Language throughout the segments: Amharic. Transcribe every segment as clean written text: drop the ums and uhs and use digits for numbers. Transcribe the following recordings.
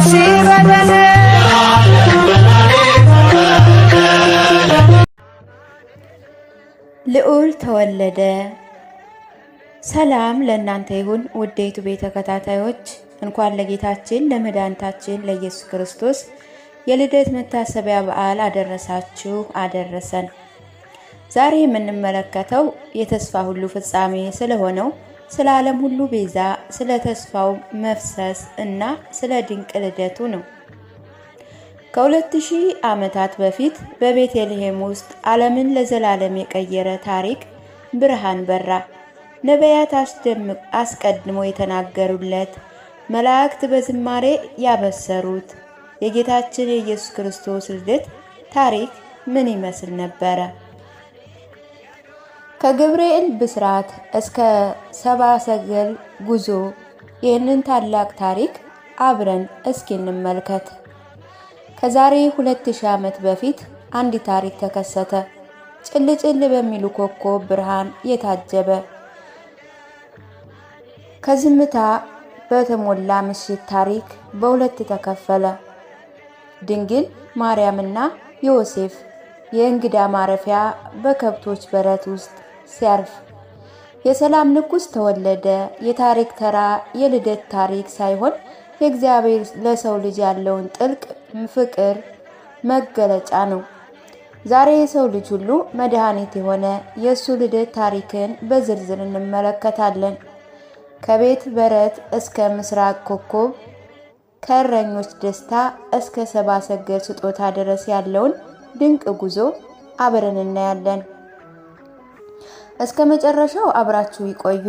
ደስ ይበለን። ልዑል ተወለደ። ሰላም ለእናንተ ይሁን ውድ የዩቲዩብ ተከታታዮች፣ እንኳን ለጌታችን ለመድኃኒታችን ለኢየሱስ ክርስቶስ የልደት መታሰቢያ በዓል አደረሳችሁ አደረሰን። ዛሬ የምንመለከተው የተስፋ ሁሉ ፍጻሜ ስለሆነው ስለ ዓለም ሁሉ ቤዛ፣ ስለ ተስፋው መፍሰስ እና ስለ ድንቅ ልደቱ ነው። ከ2000 ዓመታት በፊት በቤተልሔም ውስጥ ዓለምን ለዘላለም የቀየረ ታሪክ ብርሃን በራ። ነቢያት አስቀድሞ የተናገሩለት፣ መላእክት በዝማሬ ያበሰሩት የጌታችን የኢየሱስ ክርስቶስ ልደት ታሪክ ምን ይመስል ነበረ? ከገብርኤል ብስራት እስከ ሰብአ ሰገል ጉዞ ይህንን ታላቅ ታሪክ አብረን እስኪ እንመልከት። ከዛሬ 2000 ዓመት በፊት አንድ ታሪክ ተከሰተ። ጭልጭል በሚሉ ኮከብ ብርሃን የታጀበ ከዝምታ በተሞላ ምሽት ታሪክ በሁለት ተከፈለ። ድንግል ማርያምና ዮሴፍ የእንግዳ ማረፊያ በከብቶች በረት ውስጥ ሲያርፍ የሰላም ንጉሥ ተወለደ። የታሪክ ተራ የልደት ታሪክ ሳይሆን የእግዚአብሔር ለሰው ልጅ ያለውን ጥልቅ ፍቅር መገለጫ ነው። ዛሬ የሰው ልጅ ሁሉ መድኃኒት የሆነ የእሱ ልደት ታሪክን በዝርዝር እንመለከታለን። ከቤት በረት እስከ ምስራቅ ኮከብ፣ ከእረኞች ደስታ እስከ ሰብአ ሰገል ስጦታ ድረስ ያለውን ድንቅ ጉዞ አብረን እናያለን። እስከ መጨረሻው አብራችሁ ይቆዩ።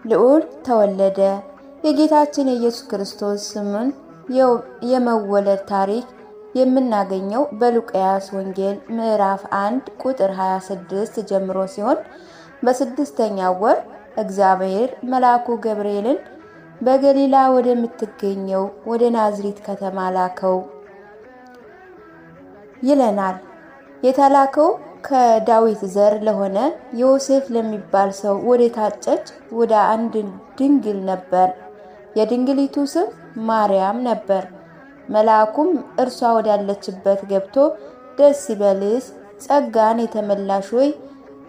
ልዑል ተወለደ። የጌታችን የኢየሱስ ክርስቶስ ስምን የመወለድ ታሪክ የምናገኘው በሉቃስ ወንጌል ምዕራፍ 1 ቁጥር 26 ጀምሮ ሲሆን በስድስተኛው ወር እግዚአብሔር መልአኩ ገብርኤልን በገሊላ ወደምትገኘው ወደ ናዝሬት ከተማ ላከው ይለናል። የተላከው ከዳዊት ዘር ለሆነ ዮሴፍ ለሚባል ሰው ወደ ታጨች ወደ አንድ ድንግል ነበር። የድንግሊቱ ስም ማርያም ነበር። መልአኩም እርሷ ወዳለችበት ገብቶ ደስ ይበልሽ፣ ጸጋን የተመላሽ ሆይ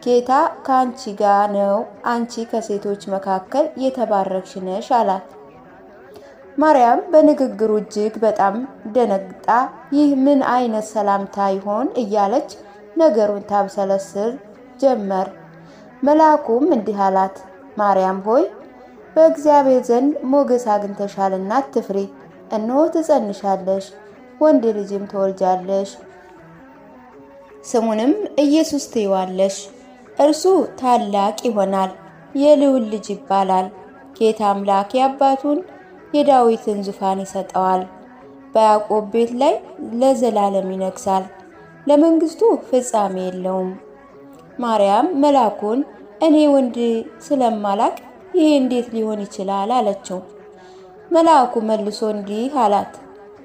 ጌታ ከአንቺ ጋር ነው፣ አንቺ ከሴቶች መካከል የተባረክሽ ነሽ አላት። ማርያም በንግግሩ እጅግ በጣም ደነግጣ ይህ ምን አይነት ሰላምታ ይሆን እያለች ነገሩን ታብሰለስል ጀመር። መልአኩም እንዲህ አላት፣ ማርያም ሆይ በእግዚአብሔር ዘንድ ሞገስ አግኝተሻልና አትፍሪ። እነሆ ትጸንሻለሽ፣ ወንድ ልጅም ትወልጃለሽ፣ ስሙንም ኢየሱስ ትይዋለሽ። እርሱ ታላቅ ይሆናል፣ የልዑል ልጅ ይባላል። ጌታ አምላክ የአባቱን የዳዊትን ዙፋን ይሰጠዋል፣ በያዕቆብ ቤት ላይ ለዘላለም ይነግሣል፣ ለመንግስቱ ፍጻሜ የለውም። ማርያም መልአኩን እኔ ወንድ ስለማላቅ ይሄ እንዴት ሊሆን ይችላል አለችው። መልአኩ መልሶ እንዲህ አላት፣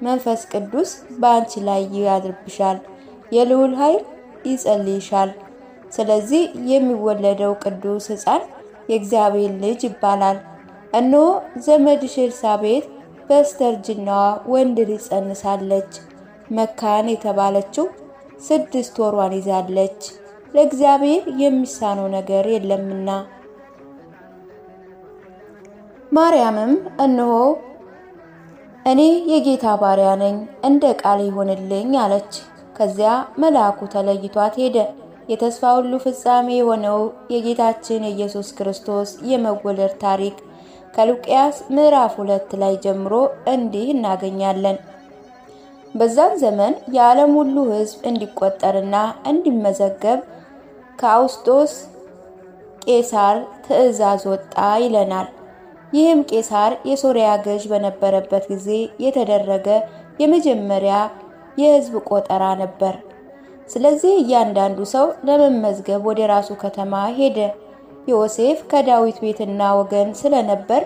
መንፈስ ቅዱስ በአንቺ ላይ ያድርብሻል፣ የልዑል ኃይል ይጸልይሻል። ስለዚህ የሚወለደው ቅዱስ ሕፃን የእግዚአብሔር ልጅ ይባላል። እነሆ ዘመድሽ ኤልሳቤጥ በስተርጅናዋ ወንድ ልጅ ጸንሳለች። መካን የተባለችው 6 ወሯን ይዛለች፣ ለእግዚአብሔር የሚሳነው ነገር የለምና። ማርያምም እነሆ እኔ የጌታ ባሪያ ነኝ፣ እንደ ቃል ይሆንልኝ አለች። ከዚያ መልአኩ ተለይቷት ሄደ። የተስፋ ሁሉ ፍጻሜ የሆነው የጌታችን የኢየሱስ ክርስቶስ የመወለድ ታሪክ ከሉቃስ ምዕራፍ 2 ላይ ጀምሮ እንዲህ እናገኛለን። በዛን ዘመን የዓለም ሁሉ ሕዝብ እንዲቆጠርና እንዲመዘገብ ከአውግስጦስ ቄሳር ትእዛዝ ወጣ ይለናል። ይህም ቄሳር የሶርያ ገዥ በነበረበት ጊዜ የተደረገ የመጀመሪያ የሕዝብ ቆጠራ ነበር። ስለዚህ እያንዳንዱ ሰው ለመመዝገብ ወደ ራሱ ከተማ ሄደ። ዮሴፍ ከዳዊት ቤትና ወገን ስለነበር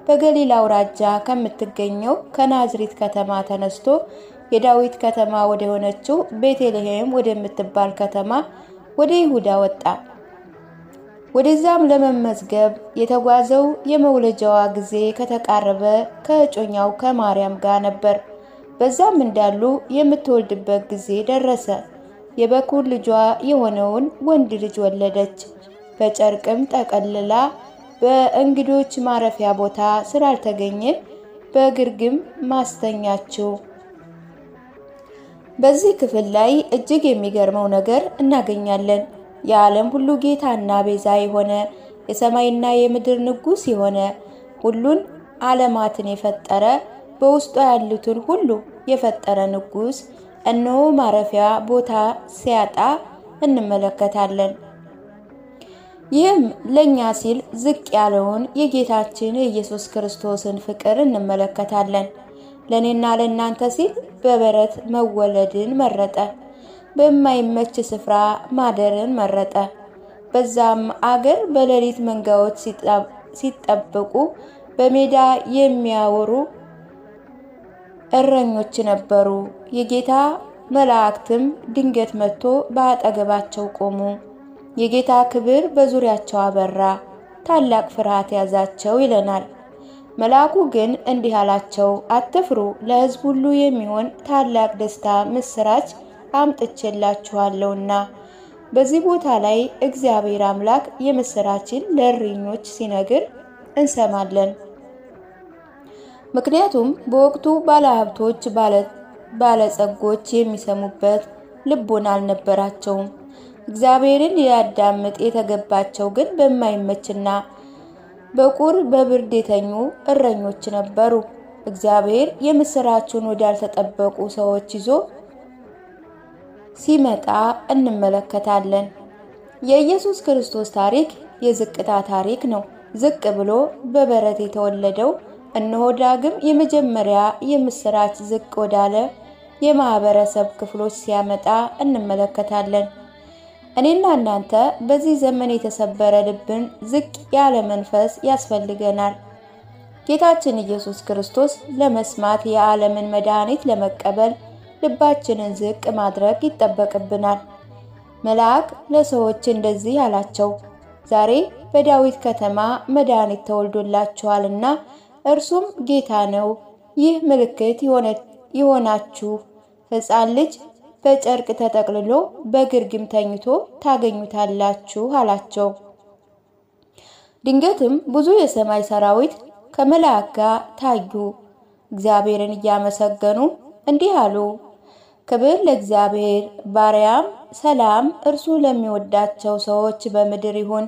በገሊላ አውራጃ ከምትገኘው ከናዝሬት ከተማ ተነስቶ የዳዊት ከተማ ወደ ሆነችው ቤተልሔም ወደምትባል ከተማ ወደ ይሁዳ ወጣ። ወደዛም ለመመዝገብ የተጓዘው የመውለጃዋ ጊዜ ከተቃረበ ከእጮኛው ከማርያም ጋር ነበር። በዛም እንዳሉ የምትወልድበት ጊዜ ደረሰ። የበኩር ልጇ የሆነውን ወንድ ልጅ ወለደች። በጨርቅም ጠቀልላ በእንግዶች ማረፊያ ቦታ ስላልተገኘ በግርግም ማስተኛችው። በዚህ ክፍል ላይ እጅግ የሚገርመው ነገር እናገኛለን። የዓለም ሁሉ ጌታና ቤዛ የሆነ የሰማይና የምድር ንጉሥ የሆነ ሁሉን ዓለማትን የፈጠረ በውስጡ ያሉትን ሁሉ የፈጠረ ንጉሥ እነሆ ማረፊያ ቦታ ሲያጣ እንመለከታለን። ይህም ለኛ ሲል ዝቅ ያለውን የጌታችን የኢየሱስ ክርስቶስን ፍቅር እንመለከታለን። ለኔና ለናንተ ሲል በበረት መወለድን መረጠ። በማይመች ስፍራ ማደርን መረጠ። በዛም አገር በሌሊት መንጋዎች ሲጠበቁ በሜዳ የሚያወሩ እረኞች ነበሩ። የጌታ መላእክትም ድንገት መጥቶ በአጠገባቸው ቆሙ። የጌታ ክብር በዙሪያቸው አበራ፣ ታላቅ ፍርሃት ያዛቸው ይለናል። መልአኩ ግን እንዲህ አላቸው፣ አትፍሩ፣ ለሕዝብ ሁሉ የሚሆን ታላቅ ደስታ ምስራች አምጥቼላችኋለሁና። በዚህ ቦታ ላይ እግዚአብሔር አምላክ የምስራችን ለእረኞች ሲነግር እንሰማለን። ምክንያቱም በወቅቱ ባለሀብቶች፣ ባለጸጎች የሚሰሙበት ልቦና አልነበራቸውም። እግዚአብሔርን ያዳምጥ የተገባቸው ግን በማይመችና በቁር በብርድ የተኙ እረኞች ነበሩ። እግዚአብሔር የምስራቹን ወዳልተጠበቁ ሰዎች ይዞ ሲመጣ እንመለከታለን። የኢየሱስ ክርስቶስ ታሪክ የዝቅታ ታሪክ ነው። ዝቅ ብሎ በበረት የተወለደው እነሆ ዳግም የመጀመሪያ የምስራች ዝቅ ወዳለ የማህበረሰብ ክፍሎች ሲያመጣ እንመለከታለን። እኔና እናንተ በዚህ ዘመን የተሰበረ ልብን ዝቅ ያለ መንፈስ ያስፈልገናል። ጌታችን ኢየሱስ ክርስቶስ ለመስማት የዓለምን መድኃኒት ለመቀበል ልባችንን ዝቅ ማድረግ ይጠበቅብናል። መልአክ ለሰዎች እንደዚህ አላቸው፣ ዛሬ በዳዊት ከተማ መድኃኒት ተወልዶላችኋልና እርሱም ጌታ ነው። ይህ ምልክት ይሆናችሁ፣ ሕፃን ልጅ በጨርቅ ተጠቅልሎ በግርግም ተኝቶ ታገኙታላችሁ አላቸው። ድንገትም ብዙ የሰማይ ሰራዊት ከመልአክ ጋር ታዩ። እግዚአብሔርን እያመሰገኑ እንዲህ አሉ፣ ክብር ለእግዚአብሔር፣ ባሪያም ሰላም እርሱ ለሚወዳቸው ሰዎች በምድር ይሁን።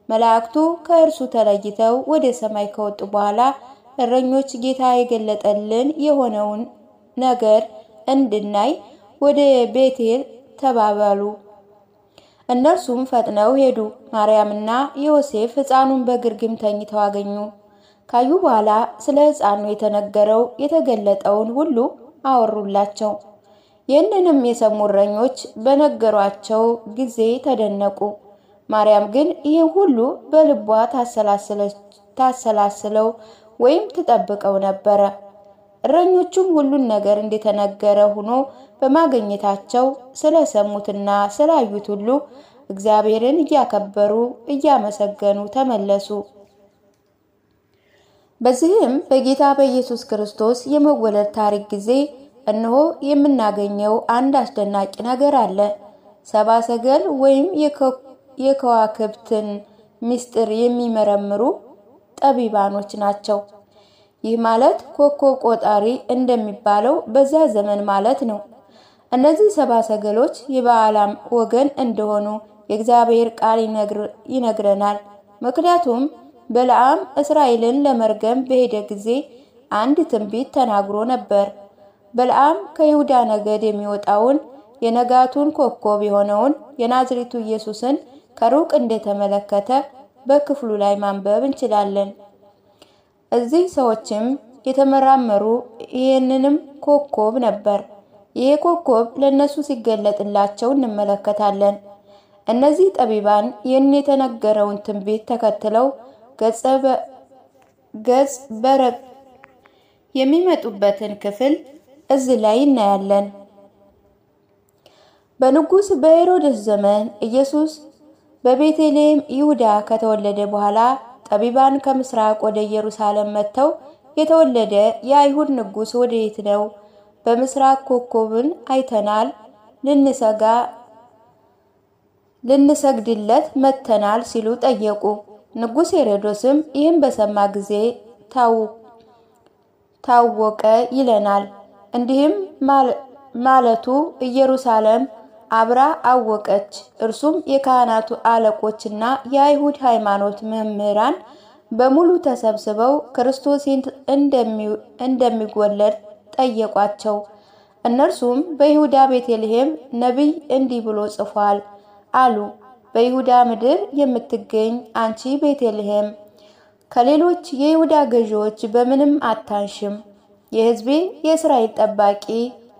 መላእክቱ ከእርሱ ተለይተው ወደ ሰማይ ከወጡ በኋላ እረኞች ጌታ የገለጠልን የሆነውን ነገር እንድናይ ወደ ቤቴል ተባባሉ። እነርሱም ፈጥነው ሄዱ። ማርያምና ዮሴፍ ሕፃኑን በግርግም ተኝተው አገኙ። ካዩ በኋላ ስለ ሕፃኑ የተገለጠውን ሁሉ አወሩላቸው። ይህንንም የሰሙ እረኞች በነገሯቸው ጊዜ ተደነቁ። ማርያም ግን ይህን ሁሉ በልቧ ታሰላስለው ወይም ትጠብቀው ነበረ። እረኞቹም ሁሉን ነገር እንደተነገረ ሆኖ በማግኘታቸው ስለሰሙትና ስላዩት ሁሉ እግዚአብሔርን እያከበሩ እያመሰገኑ ተመለሱ። በዚህም በጌታ በኢየሱስ ክርስቶስ የመወለድ ታሪክ ጊዜ እነሆ የምናገኘው አንድ አስደናቂ ነገር አለ። ሰብአ ሰገል ወይም የከዋክብትን ምስጢር የሚመረምሩ ጠቢባኖች ናቸው። ይህ ማለት ኮከብ ቆጣሪ እንደሚባለው በዛ ዘመን ማለት ነው። እነዚህ ሰብአ ሰገሎች የበዓላም ወገን እንደሆኑ የእግዚአብሔር ቃል ይነግረናል። ምክንያቱም በለዓም እስራኤልን ለመርገም በሄደ ጊዜ አንድ ትንቢት ተናግሮ ነበር። በለዓም ከይሁዳ ነገድ የሚወጣውን የነጋቱን ኮከብ የሆነውን የናዝሬቱ ኢየሱስን ከሩቅ እንደተመለከተ በክፍሉ ላይ ማንበብ እንችላለን። እዚህ ሰዎችም የተመራመሩ ይህንንም ኮከብ ነበር። ይሄ ኮከብ ለነሱ ሲገለጥላቸው እንመለከታለን። እነዚህ ጠቢባን ይህን የተነገረውን ትንቢት ተከትለው ገጽ በረቅ የሚመጡበትን ክፍል እዚህ ላይ እናያለን። በንጉሥ በሄሮድስ ዘመን ኢየሱስ በቤተልሔም ይሁዳ ከተወለደ በኋላ ጠቢባን ከምስራቅ ወደ ኢየሩሳሌም መጥተው የተወለደ የአይሁድ ንጉሥ ወዴት ነው? በምስራቅ ኮከብን አይተናል፣ ልንሰግድለት መተናል ሲሉ ጠየቁ። ንጉሥ ሄሮድስም ይህን በሰማ ጊዜ ታወቀ ይለናል። እንዲህም ማለቱ ኢየሩሳሌም አብራ አወቀች። እርሱም የካህናቱ አለቆችና የአይሁድ ሃይማኖት መምህራን በሙሉ ተሰብስበው ክርስቶስ እንደሚወለድ ጠየቋቸው። እነርሱም በይሁዳ ቤተልሔም ነቢይ እንዲህ ብሎ ጽፏል አሉ። በይሁዳ ምድር የምትገኝ አንቺ ቤተልሔም ከሌሎች የይሁዳ ገዢዎች በምንም አታንሽም፣ የሕዝቤ የእስራኤል ጠባቂ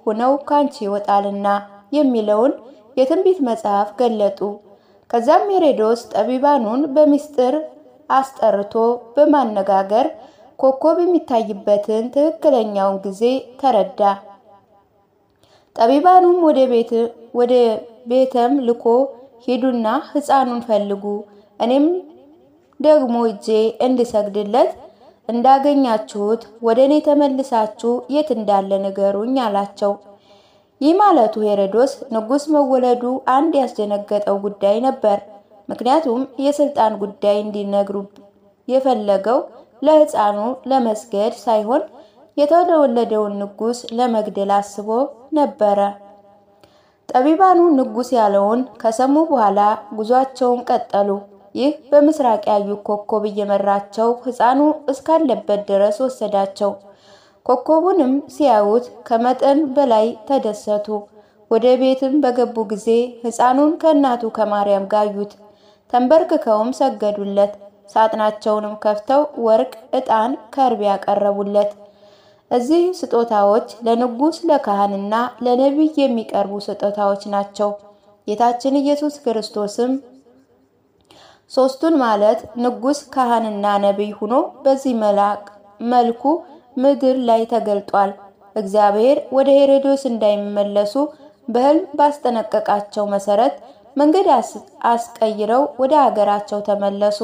ሆነው ካንቺ ይወጣልና የሚለውን የትንቢት መጽሐፍ ገለጡ። ከዛም ሄሮድስ ጠቢባኑን በሚስጥር አስጠርቶ በማነጋገር ኮከብ የሚታይበትን ትክክለኛውን ጊዜ ተረዳ። ጠቢባኑም ወደ ቤተም ልኮ ሂዱና ሕፃኑን ፈልጉ፣ እኔም ደግሞ እጄ እንድሰግድለት እንዳገኛችሁት ወደ እኔ ተመልሳችሁ የት እንዳለ ንገሩኝ አላቸው። ይህ ማለቱ ሄሮድስ ንጉሥ መወለዱ አንድ ያስደነገጠው ጉዳይ ነበር። ምክንያቱም የስልጣን ጉዳይ እንዲነግሩ የፈለገው ለሕፃኑ ለመስገድ ሳይሆን የተወለደውን ንጉሥ ለመግደል አስቦ ነበረ። ጠቢባኑ ንጉሥ ያለውን ከሰሙ በኋላ ጉዟቸውን ቀጠሉ። ይህ በምስራቅ ያዩ ኮከብ እየመራቸው ሕፃኑ እስካለበት ድረስ ወሰዳቸው። ኮከቡንም ሲያዩት ከመጠን በላይ ተደሰቱ። ወደ ቤትም በገቡ ጊዜ ሕፃኑን ከእናቱ ከማርያም ጋር አዩት። ተንበርክከውም ሰገዱለት። ሳጥናቸውንም ከፍተው ወርቅ፣ ዕጣን፣ ከርቤ ያቀረቡለት። እዚህ ስጦታዎች ለንጉሥ ለካህንና ለነቢይ የሚቀርቡ ስጦታዎች ናቸው። ጌታችን ኢየሱስ ክርስቶስም ሦስቱን ማለት ንጉሥ ካህንና ነቢይ ሆኖ በዚህ መልኩ ምድር ላይ ተገልጧል። እግዚአብሔር ወደ ሄሮድስ እንዳይመለሱ በሕልም ባስጠነቀቃቸው መሰረት መንገድ አስቀይረው ወደ ሀገራቸው ተመለሱ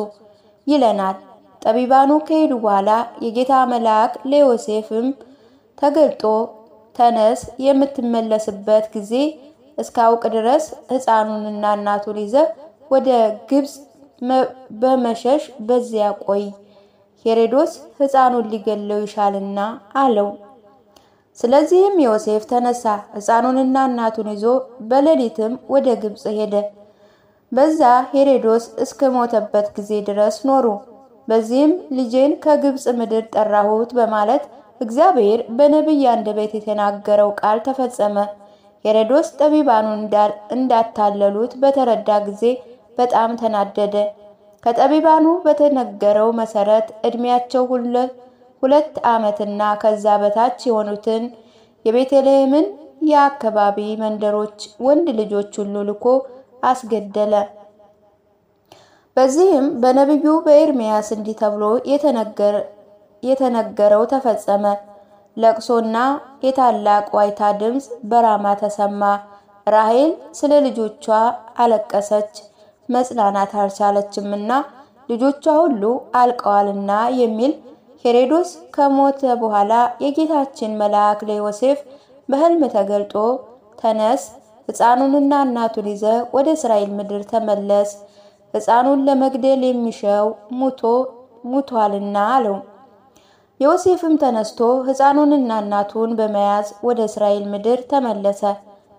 ይለናል። ጠቢባኑ ከሄዱ በኋላ የጌታ መልአክ ለዮሴፍም ተገልጦ ተነስ፣ የምትመለስበት ጊዜ እስካውቅ ድረስ ሕፃኑንና እናቱን ይዘ ወደ ግብፅ በመሸሽ በዚያ ቆይ፣ ሄሮድስ ሕፃኑን ሊገለው ይሻልና አለው። ስለዚህም ዮሴፍ ተነሳ፣ ሕፃኑንና እናቱን ይዞ በሌሊትም ወደ ግብፅ ሄደ። በዛ ሄሮድስ እስከ ሞተበት ጊዜ ድረስ ኖሩ። በዚህም ልጄን ከግብፅ ምድር ጠራሁት በማለት እግዚአብሔር በነቢይ አንደበት የተናገረው ቃል ተፈጸመ። ሄሮድስ ጠቢባኑን እንዳታለሉት በተረዳ ጊዜ በጣም ተናደደ። ከጠቢባኑ በተነገረው መሰረት ዕድሜያቸው 2 ዓመትና ከዛ በታች የሆኑትን የቤተልሔምን የአካባቢ መንደሮች ወንድ ልጆች ሁሉ ልኮ አስገደለ። በዚህም በነቢዩ በኤርምያስ እንዲህ ተብሎ የተነገረው ተፈጸመ። ለቅሶና የታላቅ ዋይታ ድምፅ በራማ ተሰማ። ራሔል ስለ ልጆቿ አለቀሰች፣ መጽናናት አልቻለችምና ልጆቿ ሁሉ አልቀዋልና የሚል። ሄሮድስ ከሞተ በኋላ የጌታችን መልአክ ለዮሴፍ በሕልም ተገልጦ ተነስ፣ ሕፃኑንና እናቱን ይዘ ወደ እስራኤል ምድር ተመለስ፣ ሕፃኑን ለመግደል የሚሻው ሙቷልና አለው። ዮሴፍም ተነስቶ ሕፃኑንና እናቱን በመያዝ ወደ እስራኤል ምድር ተመለሰ።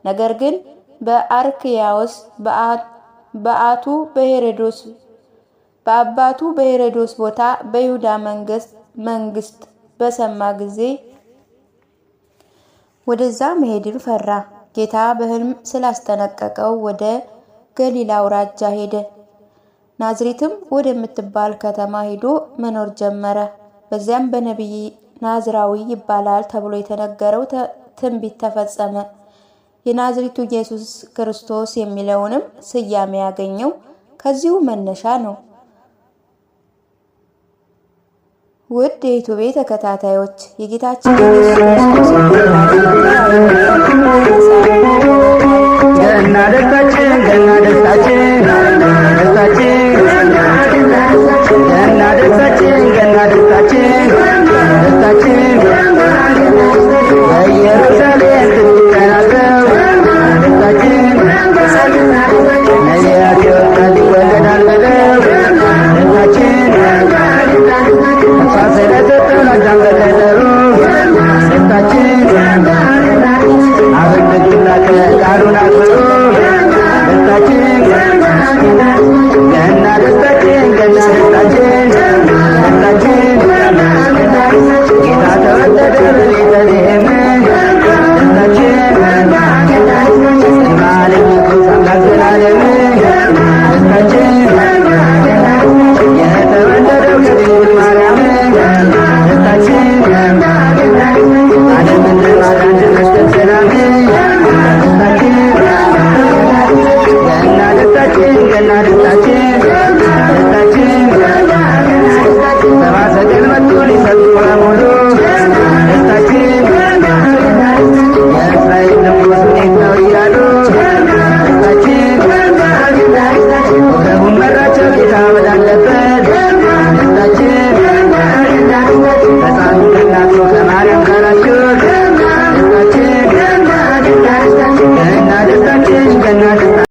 ነገር ግን በአርክያዎስ በአባቱ በሄሮድስ ቦታ በይሁዳ መንግስት በሰማ ጊዜ ወደዛ መሄድን ፈራ። ጌታ በሕልም ስላስጠነቀቀው ወደ ገሊላ አውራጃ ሄደ። ናዝሬትም ወደምትባል ከተማ ሄዶ መኖር ጀመረ። በዚያም በነቢይ ናዝራዊ ይባላል ተብሎ የተነገረው ትንቢት ተፈጸመ። የናዝሬቱ ኢየሱስ ክርስቶስ የሚለውንም ስያሜ ያገኘው ከዚሁ መነሻ ነው። ውድ የዩቲዩብ ተከታታዮች የጌታችን ኢየሱስ ክርስቶስ ገና ደስታችን ገና ደስታችን ገና ደስታችን ገና ደስታችን ደስታችን አምላካችን